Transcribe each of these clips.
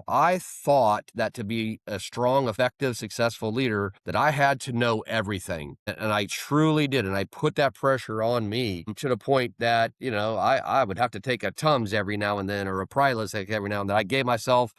I thought that to be a strong, effective, successful leader, that I had to know everything. And I truly did. And I put that pressure on me to the point that, I would have to take a Tums every now and then, or a Prilosec every now and then. I gave myself,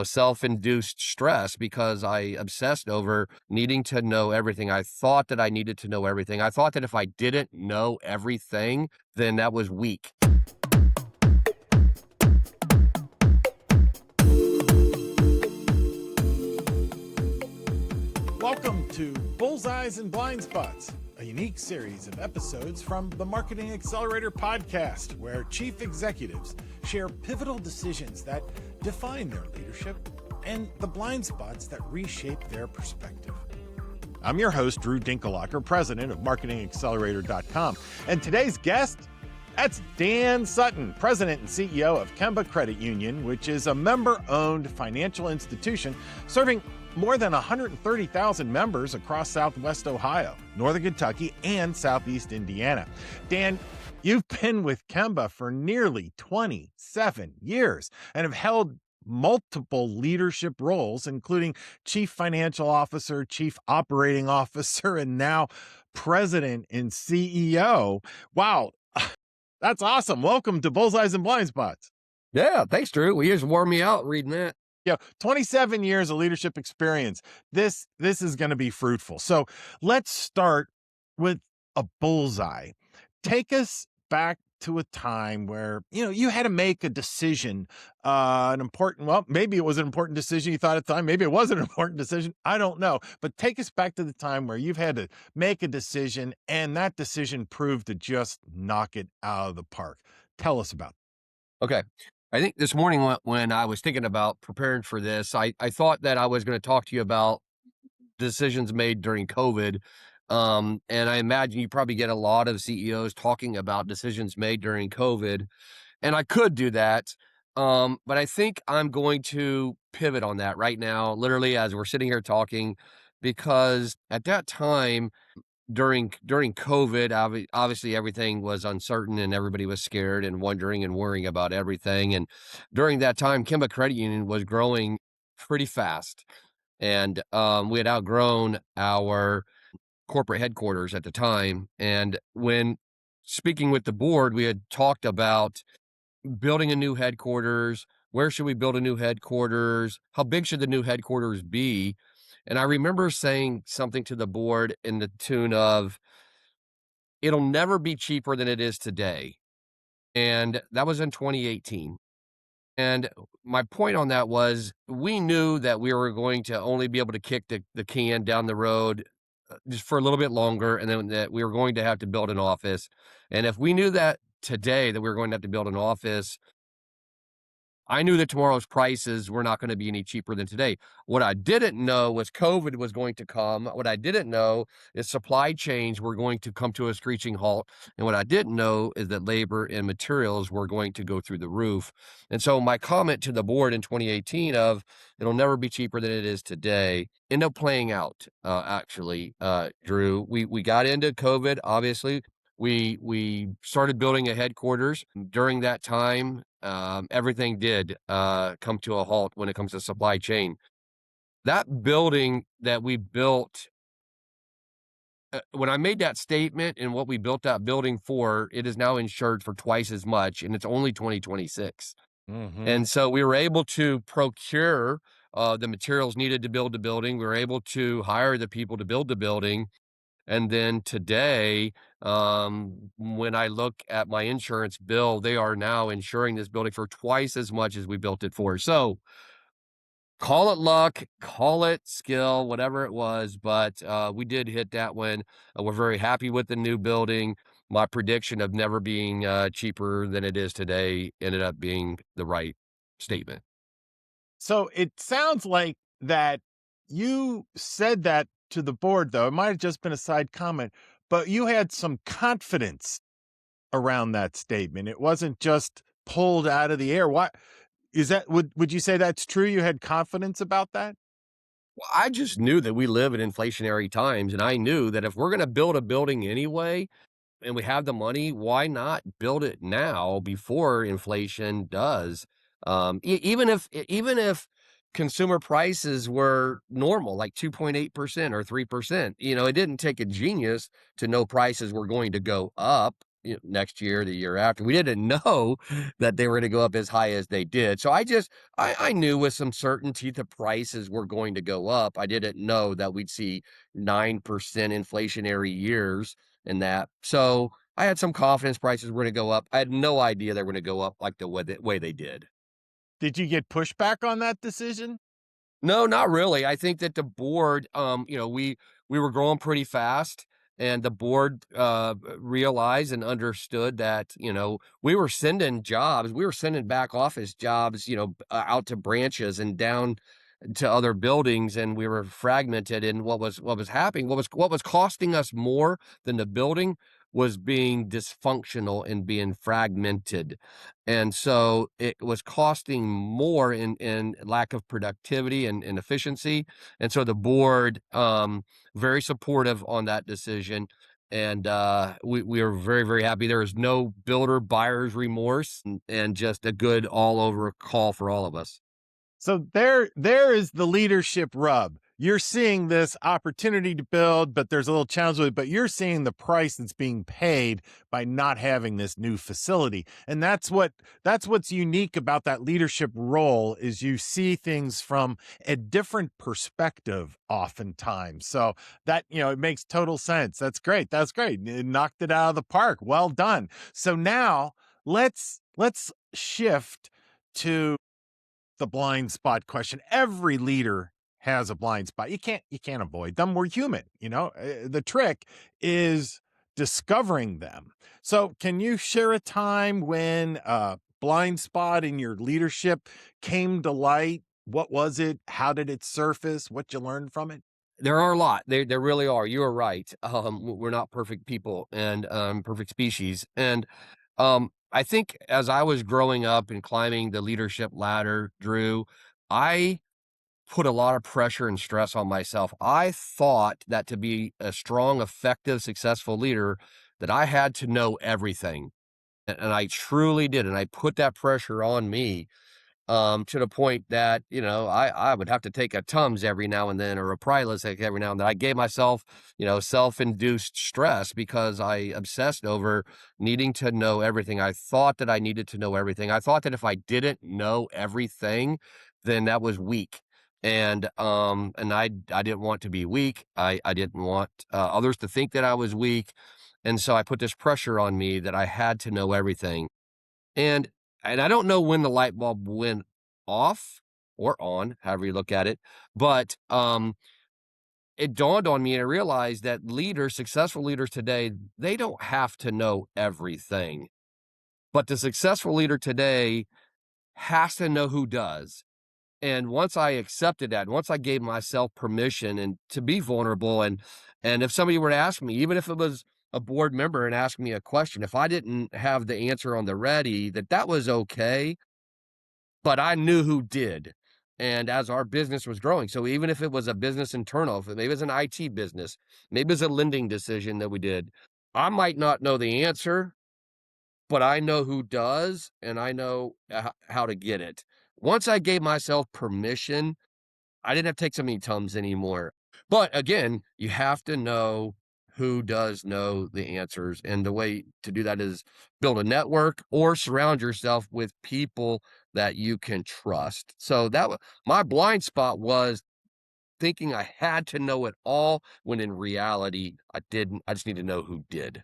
self-induced stress because I obsessed over needing to know everything. I thought that I needed to know everything. I thought that if I didn't know everything, then that was weak. Welcome to Bullseyes Blind Spots, a unique series of episodes from the Marketing Accelerator Podcast, where chief executives share pivotal decisions that define their leadership and the blind spots that reshape their perspective. I'm your host, Drew Dinkelacker, president of MarketingAccelerator.com, and today's guest, that's Dan Sutton, president and CEO of Kemba Credit Union, which is a member-owned financial institution serving more than 130,000 members across Southwest Ohio, Northern Kentucky, and Southeast Indiana. Dan, you've been with Kemba for nearly 27 years and have held multiple leadership roles, including Chief Financial Officer, Chief Operating Officer, and now President and CEO. Wow, that's awesome. Welcome to Bullseyes Blind Spots. Yeah, thanks, Drew. Well, you just wore me out reading that. 27 years of leadership experience. This is going to be fruitful. So let's start with a bullseye. Take us back to a time where, you had to make a decision, maybe it was an important decision you thought at the time. Maybe it wasn't an important decision. I don't know. But take us back to the time where you've had to make a decision and that decision proved to just knock it out of the park. Tell us about it. Okay. I think this morning when I was thinking about preparing for this, I thought that I was going to talk to you about decisions made during COVID. And I imagine you probably get a lot of CEOs talking about decisions made during COVID. And I could do that. But I think I'm going to pivot on that right now, literally as we're sitting here talking, because at that time, during COVID, obviously everything was uncertain and everybody was scared and wondering and worrying about everything. And during that time, Kemba Credit Union was growing pretty fast. And we had outgrown our corporate headquarters at the time. And when speaking with the board, we had talked about building a new headquarters. Where should we build a new headquarters? How big should the new headquarters be? And I remember saying something to the board in the tune of, it'll never be cheaper than it is today. And that was in 2018. And my point on that was, we knew that we were going to only be able to kick the can down the road just for a little bit longer, and then that we were going to have to build an office. And if we knew that today that we were going to have to build an office, I knew that tomorrow's prices were not going to be any cheaper than today. What I didn't know was COVID was going to come. What I didn't know is supply chains were going to come to a screeching halt. And what I didn't know is that labor and materials were going to go through the roof. And so my comment to the board in 2018 of, it'll never be cheaper than it is today, ended up playing out, actually, Drew. We got into COVID, obviously. We started building a headquarters. During that time, everything did come to a halt when it comes to supply chain. That building that we built, when I made that statement and what we built that building for, it is now insured for twice as much, and it's only 2026. Mm-hmm. And so we were able to procure the materials needed to build the building. We were able to hire the people to build the building. And then today, when I look at my insurance bill, they are now insuring this building for twice as much as we built it for. So call it luck, call it skill, whatever it was, but we did hit that one. We're very happy with the new building. My prediction of never being cheaper than it is today ended up being the right statement. So it sounds like that you said that to the board, though. It might have just been a side comment, but you had some confidence around that statement. It wasn't just pulled out of the air. What is that? Would you say that's true? You had confidence about that? Well, I just knew that we live in inflationary times, and I knew that if we're going to build a building anyway, and we have the money, why not build it now before inflation does? Even if consumer prices were normal, like 2.8% or 3%. It didn't take a genius to know prices were going to go up, next year, the year after. We didn't know that they were going to go up as high as they did. So I knew with some certainty the prices were going to go up. I didn't know that we'd see 9% inflationary years in that. So I had some confidence prices were going to go up. I had no idea they were going to go up like the way they did. Did you get pushback on that decision? No, not really. I think that the board, we were growing pretty fast, and the board realized and understood that we were sending jobs, we were sending back office jobs, out to branches and down to other buildings, and we were fragmented. And what was happening, what was costing us more than the building was being dysfunctional and being fragmented. And so it was costing more in lack of productivity and efficiency. And so the board, very supportive on that decision. And we are very, very happy. There is no builder buyer's remorse, and just a good all over call for all of us. So there is the leadership rub. You're seeing this opportunity to build, but there's a little challenge with it, but you're seeing the price that's being paid by not having this new facility. And that's what's unique about that leadership role is you see things from a different perspective oftentimes. So that, it makes total sense. That's great. That's great. It knocked it out of the park. Well done. So now let's shift to the blind spot question. Every leader has a blind spot. You can't avoid them. We're human, The trick is discovering them. So, can you share a time when a blind spot in your leadership came to light? What was it? How did it surface? What you learned from it? There are a lot. There really are. You are right. We're not perfect people and perfect species. And I think as I was growing up and climbing the leadership ladder, Drew, I put a lot of pressure and stress on myself. I thought that to be a strong, effective, successful leader, that I had to know everything. And I truly did. And I put that pressure on me, to the point that, I would have to take a Tums every now and then, or a Prilosec every now and then. I gave myself, self-induced stress because I obsessed over needing to know everything. I thought that I needed to know everything. I thought that if I didn't know everything, then that was weak. And I didn't want to be weak. I didn't want others to think that I was weak. And so I put this pressure on me that I had to know everything. And and I don't know when the light bulb went off or on, however you look at it, but, it dawned on me and I realized that successful leaders today, they don't have to know everything. But the successful leader today has to know who does. And once I accepted that, once I gave myself permission and to be vulnerable, and if somebody were to ask me, even if it was a board member and ask me a question, if I didn't have the answer on the ready, that was okay, but I knew who did. And as our business was growing, so even if it was a business internal, if maybe it was an IT business, maybe it was a lending decision that we did, I might not know the answer, but I know who does, and I know how to get it. Once I gave myself permission, I didn't have to take so many Tums anymore. But again, you have to know who does know the answers. And the way to do that is build a network or surround yourself with people that you can trust. So my blind spot was thinking I had to know it all when in reality I didn't. I just need to know who did.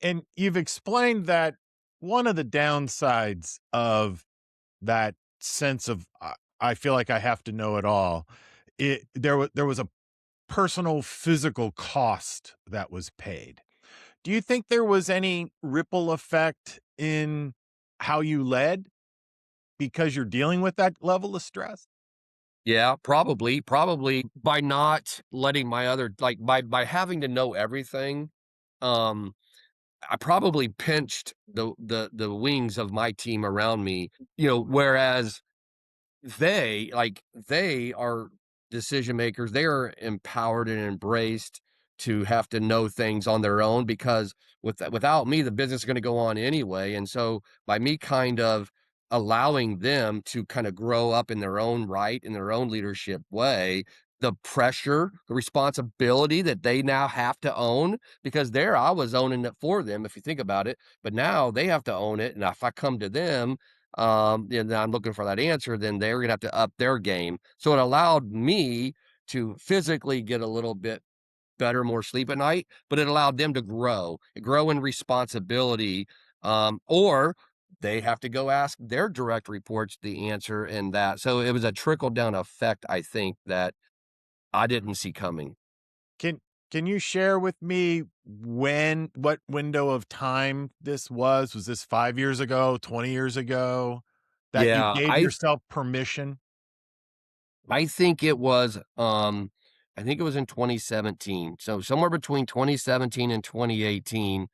And you've explained that one of the downsides of that sense of I feel like I have to know it all. There was a personal physical cost that was paid. Do you think there was any ripple effect in how you led because you're dealing with that level of stress? Yeah, probably by not letting my other, like, by having to know everything. Um, I probably pinched the wings of my team around me, whereas they are decision makers. They are empowered and embraced to have to know things on their own because without me, the business is going to go on anyway. And so by me kind of allowing them to kind of grow up in their own right, in their own leadership way, the pressure, the responsibility that they now have to own, because there I was owning it for them, if you think about it, but now they have to own it. And if I come to them, and I'm looking for that answer, then they're going to have to up their game. So it allowed me to physically get a little bit better, more sleep at night, but it allowed them to grow in responsibility, or they have to go ask their direct reports the answer in that. So it was a trickle down effect, I think, that I didn't see coming. Can can you share with me what window of time this was? Was this 5 years ago, 20 years ago, that you Yeah, gave I yourself permission? I think it was, I think it was in 2017. So somewhere between 2017 and 2018,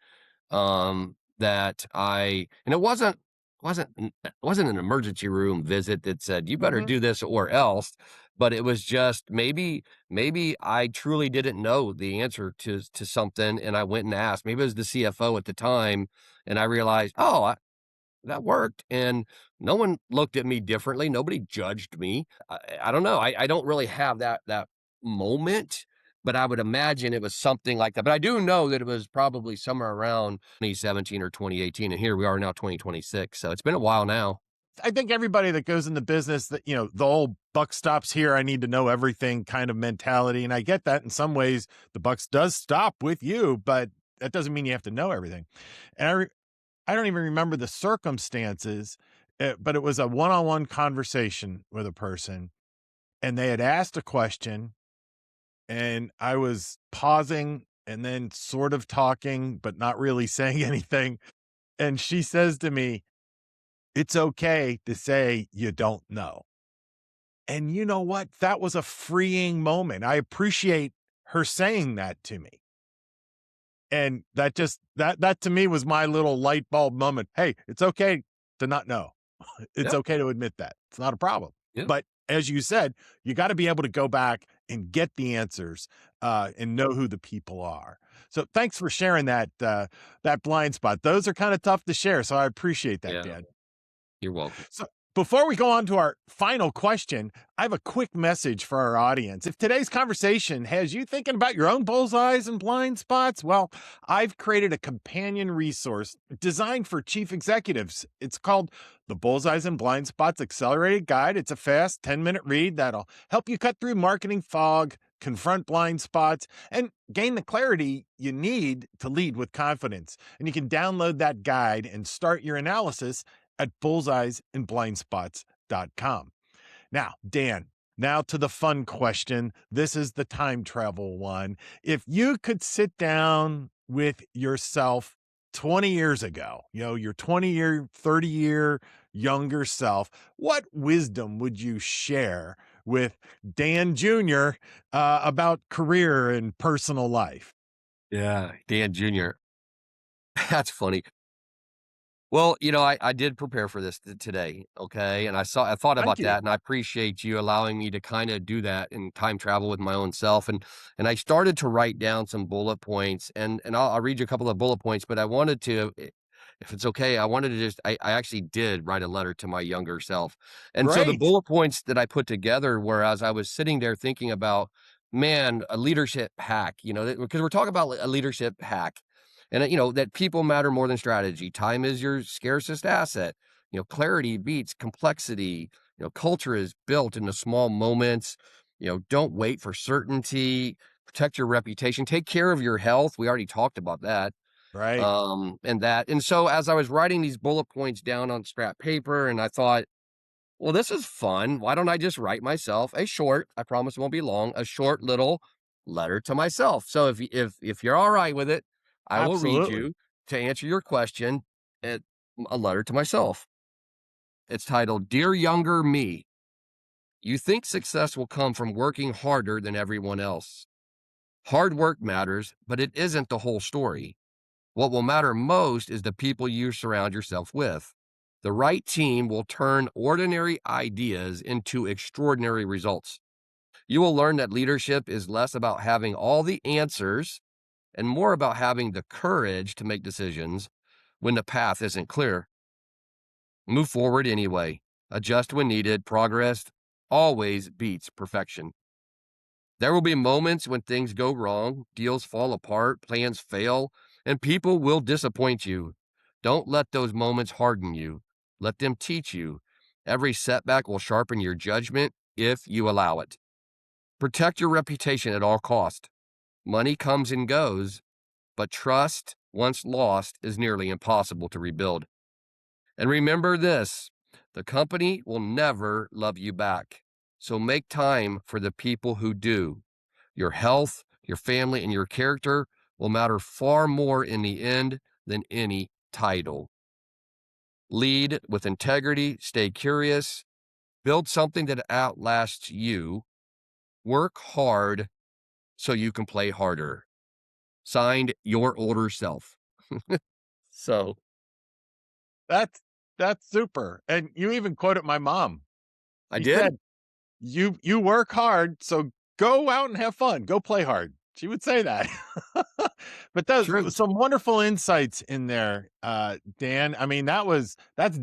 that I and it wasn't an emergency room visit that said, "You better Mhm. do this or else," but it was just maybe I truly didn't know the answer to something, and I went and asked. Maybe it was the CFO at the time, and I realized, "Oh, that worked," and no one looked at me differently, nobody judged me. I don't know, I don't really have that moment, but I would imagine it was something like that, but I do know that it was probably somewhere around 2017 or 2018, and here we are now 2026, so it's been a while now. I think everybody that goes in the business that, the old buck stops here, I need to know everything kind of mentality. And I get that in some ways the bucks does stop with you, but that doesn't mean you have to know everything. And I don't even remember the circumstances, but it was a one-on-one conversation with a person and they had asked a question and I was pausing and then sort of talking, but not really saying anything. And she says to me, "It's okay to say you don't know." And you know what? That was a freeing moment. I appreciate her saying that to me. And that to me was my little light bulb moment. Hey, it's okay to not know. It's Yep, okay to admit that. It's not a problem. yep, But as you said, you got to be able to go back and get the answers and know who the people are. So thanks for sharing that blind spot. Those are kind of tough to share. So I appreciate that, yeah, Dan. you're welcome. So before we go on to our final question, I have a quick message for our audience. If today's conversation has you thinking about your own bullseyes and blind spots, well, I've created a companion resource designed for chief executives. It's called the Bullseyes and Blind Spots Accelerated Guide. It's a fast 10-minute read that'll help you cut through marketing fog, confront blind spots, and gain the clarity you need to lead with confidence. And you can download that guide and start your analysis at bullseyesandblindspots.com. Now, Dan, now to the fun question. This is the time travel one. If you could sit down with yourself 20 years ago, your 20-year, 30-year younger self, what wisdom would you share with Dan Jr. About career and personal life? Yeah, Dan Jr. That's funny. Well, I did prepare for this today, okay? And I thought Thank about you. that, and I appreciate you allowing me to kinda do that and time travel with my own self, and I started to write down some bullet points, and I'll read you a couple of bullet points, but I wanted to, if it's okay, I wanted to just I actually did write a letter to my younger self, and so the Great. bullet points that I put together were as I was sitting there thinking about, man, a leadership hack, because we're talking about a leadership hack, and, that people matter more than strategy. Time is your scarcest asset. Clarity beats complexity. Culture is built in the small moments. Don't wait for certainty. Protect your reputation. Take care of your health. We already talked about that. Right. And so as I was writing these bullet points down on scrap paper, and I thought, well, this is fun. Why don't I just write myself a short, I promise it won't be long, a short little letter to myself. So if you're all right with it, I will read Absolutely. you to answer your question at a letter to myself. It's titled Dear Younger Me, you think success will come from working harder than everyone else. Hard work matters, but it isn't the whole story. What will matter most is the people you surround yourself with. The right team will turn ordinary ideas into extraordinary results. You will learn that leadership is less about having all the answers and more about having the courage to make decisions when the path isn't clear. Move forward anyway. Adjust when needed. Progress always beats perfection. There will be moments when things go wrong, deals fall apart, plans fail, and people will disappoint you. Don't let those moments harden you. Let them teach you. Every setback will sharpen your judgment if you allow it. Protect your reputation at all cost. Money comes and goes, but trust, once lost, is nearly impossible to rebuild. And remember this, the company will never love you back. So make time for the people who do. Your health, your family, and your character will matter far more in the end than any title. Lead with integrity, stay curious, build something that outlasts you, work hard so you can play harder. Signed, your older self. So That's that's super. And you even quoted my mom. I You did. said, you work hard, so go out and have fun. Go play hard. She would say that. But True. that's some wonderful insights in there, Dan. I mean, that's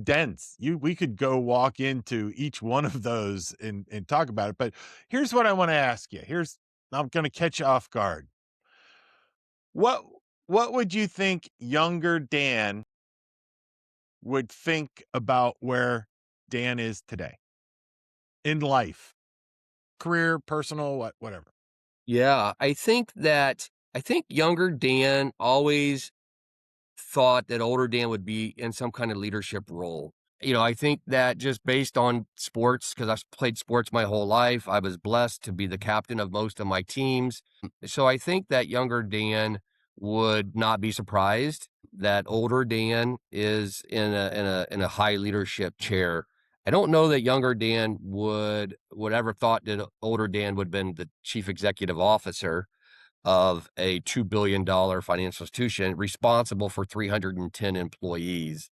dense. We could go walk into each one of those and talk about it. But here's what I want to ask you. I'm going to catch you off guard. What what would you think younger Dan would think about where Dan is today in life, career, personal, whatever? Yeah, I think younger Dan always thought that older Dan would be in some kind of leadership role. I think that just based on sports, because I've played sports my whole life, I was blessed to be the captain of most of my teams. So I think that younger Dan would not be surprised that older Dan is in a high leadership chair. I don't know that younger Dan would ever thought that older Dan would have been the chief executive officer of a $2 billion financial institution responsible for 310 employees.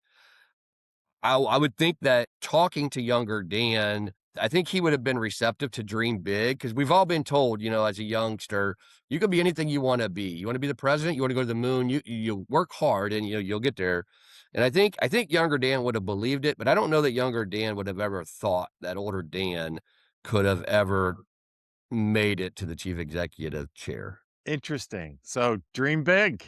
I would think that talking to younger Dan, I think he would have been receptive to dream big because we've all been told, as a youngster, you can be anything you want to be. You want to be the president, you want to go to the moon, you work hard and you'll get there. And I think younger Dan would have believed it, but I don't know that younger Dan would have ever thought that older Dan could have ever made it to the chief executive chair. Interesting. So dream big.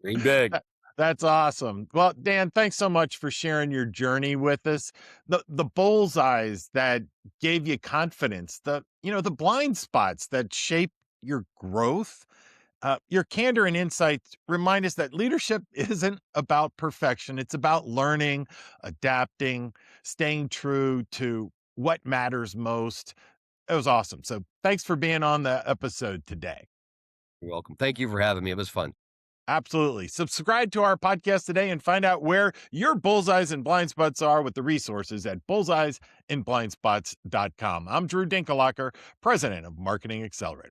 Dream big. That's awesome. Well, Dan, thanks so much for sharing your journey with us. The bullseyes that gave you confidence, the blind spots that shape your growth. Your candor and insights remind us that leadership isn't about perfection. It's about learning, adapting, staying true to what matters most. It was awesome. So thanks for being on the episode today. You're welcome. Thank you for having me. It was fun. Absolutely. Subscribe to our podcast today and find out where your bullseyes and blind spots are with the resources at bullseyesandblindspots.com. I'm Drew Dinkelacker, president of Marketing Accelerator.